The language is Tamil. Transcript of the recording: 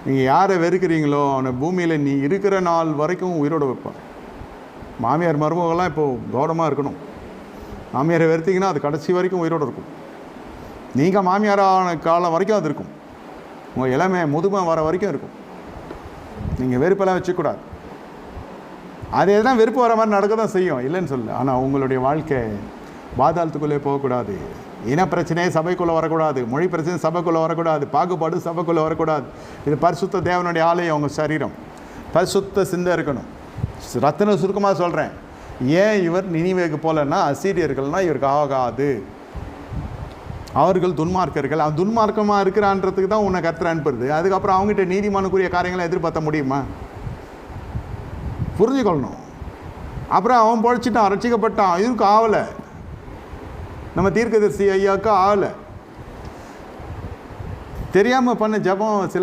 நீங்கள் யாரை வெறுக்கிறீங்களோ அவனை பூமியில் நீ இருக்கிற நாள் வரைக்கும் உயிரோடு வைப்பான். மாமியார் மருமகள்லாம் இப்போது கௌரவமாக இருக்கணும். மாமியாரை வெறுத்தீங்கன்னா அது கடைசி வரைக்கும் உயிரோடு இருக்கும். நீங்கள் மாமியாரான காலம் வரைக்கும் அது இருக்கும். உங்கள் இளமை முதுமை வர வரைக்கும் இருக்கும். நீங்கள் வெறுப்பெல்லாம் வச்சுக்கூடாது. அதே தான் வெறுப்பு வர மாதிரி நடக்க தான் செய்யும், இல்லைன்னு சொல்லு. ஆனால் உங்களுடைய வாழ்க்கை பாதாளத்துக்குள்ளே போகக்கூடாது. இன பிரச்சனையே சபைக்குள்ளே வரக்கூடாது. மொழி பிரச்சனை சபைக்குள்ளே வரக்கூடாது. பாகுபாடு சபைக்குள்ளே வரக்கூடாது. இது பரிசுத்த தேவனுடைய ஆலயம். உங்கள் சரீரம் பரிசுத்த சிந்தை இருக்கணும். ரத்தின சுருக்கமாக சொல்கிறேன். ஏன் இவர் நினிவேக்கு போகலன்னா, அசீரியர்கள்னால் இவருக்கு ஆகாது. அவர்கள் துன்மார்க்கர்கள். அவன் துன்மார்க்கமாக இருக்கிறான்றதுக்கு தான் உன்னை கர்த்தர் அனுப்புறது. அதுக்கப்புறம் அவங்ககிட்ட நீதிமானுக்குரிய காரியங்களை எதிர்பார்த்த முடியுமா? புரிஞ்சுக்கொள்ளணும். அப்புறம் அவன் பொழைச்சிட்டான், ரட்சிக்கப்பட்டான், இவருக்கு ஆகலை. நம்ம தீர்க்கதரிசி ஐயாவுக்கு ஆகலை. தெரியாமல் பண்ண ஜபம் சில